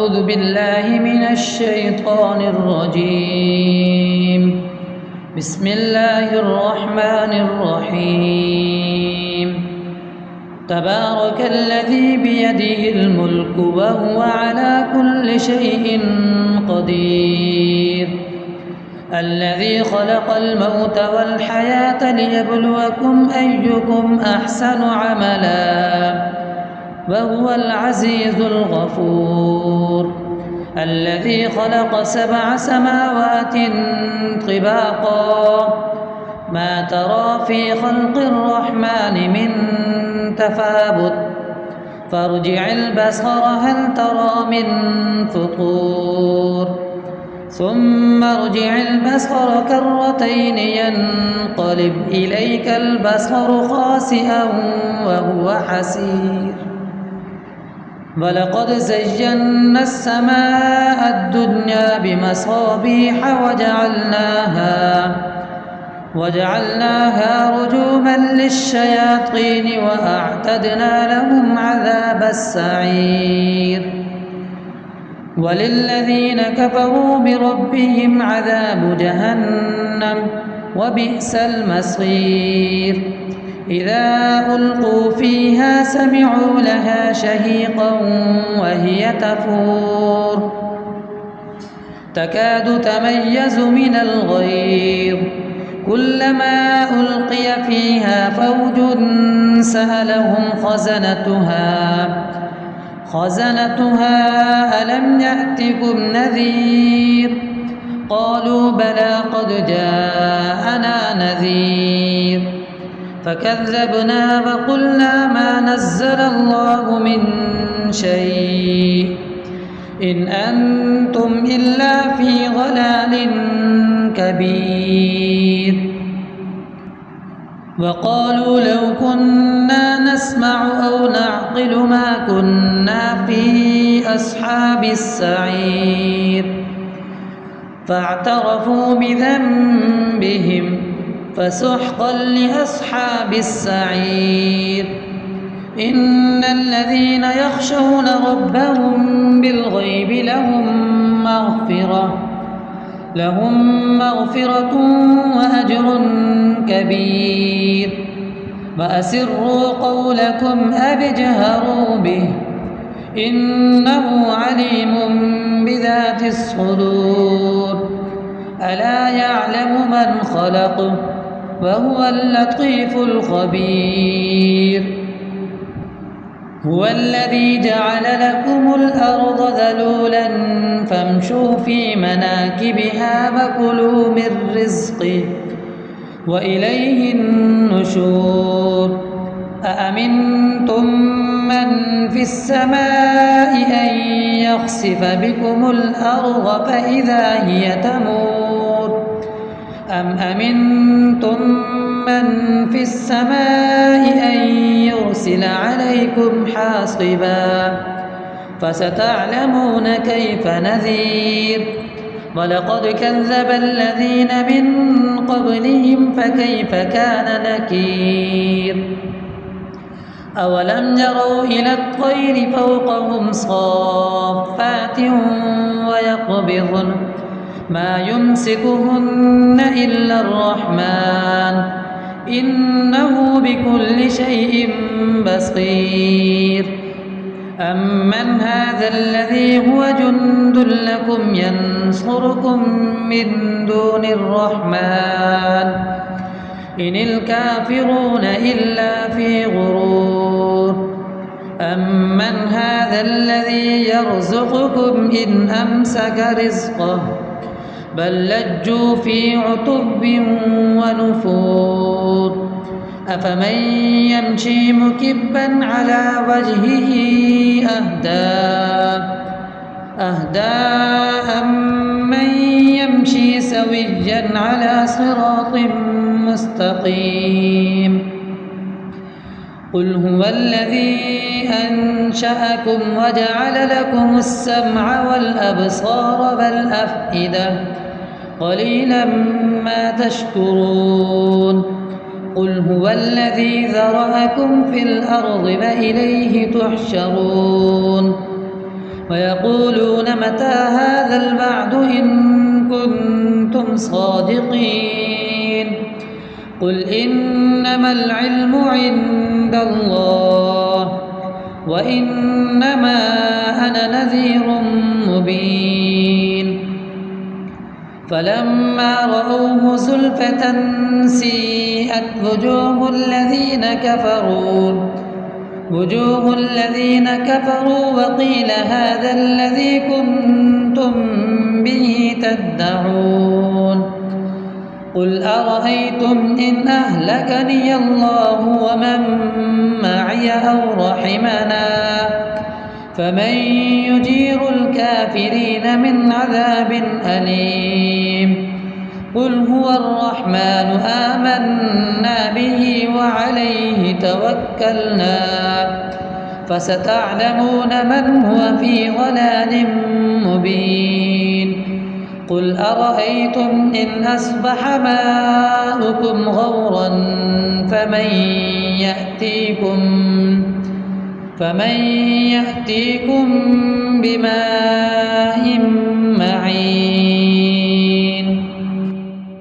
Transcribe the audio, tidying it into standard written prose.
أعوذ بالله من الشيطان الرجيم. بسم الله الرحمن الرحيم. تبارك الذي بيده الملك وهو على كل شيء قدير. الذي خلق الموت والحياة ليبلوكم أيكم أحسن عملا وهو العزيز الغفور. الذي خلق 7 سماوات طباقا ما ترى في خلق الرحمن من تفاوت فارجع البصر هل ترى من فطور ثم ارجع البصر كرتين ينقلب إليك البصر خاسئا وهو حسير. ولقد زينا السماء الدنيا بمصابيح وجعلناها رجوما للشياطين وأعتدنا لهم عذاب السعير. وللذين كفروا بربهم عذاب جهنم وبئس المصير. إذا ألقوا فيها سمعوا لها شهيقا وهي تفور تكاد تميز من الغيظ كلما ألقي فيها فوج سألهم خزنتها ألم يأتكم نذير قالوا بلى قد جاءنا نذير فكذبنا وقلنا ما نزل الله من شيء إن أنتم إلا في ضلال كبير. وقالوا لو كنا نسمع أو نعقل ما كنا في أصحاب السعير فاعترفوا بذنبهم فسحقا لأصحاب السعير. إن الذين يخشون ربهم بالغيب لهم مغفرة وأجر كبير. وأسروا قولكم أو اجهروا به إنه عليم بذات الصدور. ألا يعلم من خلق وهو اللطيف الخبير. هو الذي جعل لكم الأرض ذلولا فامشوا في مناكبها وكلوا من رزقه وإليه النشور. أأمنتم من في السماء أن يخسف بكم الأرض فإذا هي تمور أم أمنتم من في السماء أن يرسل عليكم حاصبا فستعلمون كيف نذير. ولقد كذب الذين من قبلهم فكيف كان نكير. أولم يروا إلى الطير فوقهم صافات ويقبضن ما يمسكهن إلا الرحمن إنه بكل شيء بصير. أمن هذا الذي هو جند لكم ينصركم من دون الرحمن إن الكافرون إلا في غرور. أمن هذا الذي يرزقكم إن أمسك رزقه بل لجوا في عتب ونفور. أفمن يمشي مكبا على وجهه أهدى أمن يمشي سويا على صراط مستقيم. قل هو الذي أنشأكم وجعل لكم السمع والأبصار والأفئدة قليلا ما تشكرون. قل هو الذي ذرأكم في الأرض وإليه تحشرون. ويقولون متى هذا الوعد إن كنتم صادقين قل إنما العلم عند الله وإنما أنا نذير مبين فلما رأوه زلفة سيئت وجوه الذين كفروا وقيل هذا الذي كنتم به تدعون قل أرأيتم إن أهلكني الله ومن معي أو رحمنا فمن يجير الكافرين من عذاب أليم قل هو الرحمن آمنا به وعليه توكلنا فستعلمون من هو في ضلال مبين قل أرأيتم إن أصبح ماؤكم غورا فمن يأتيكم بماء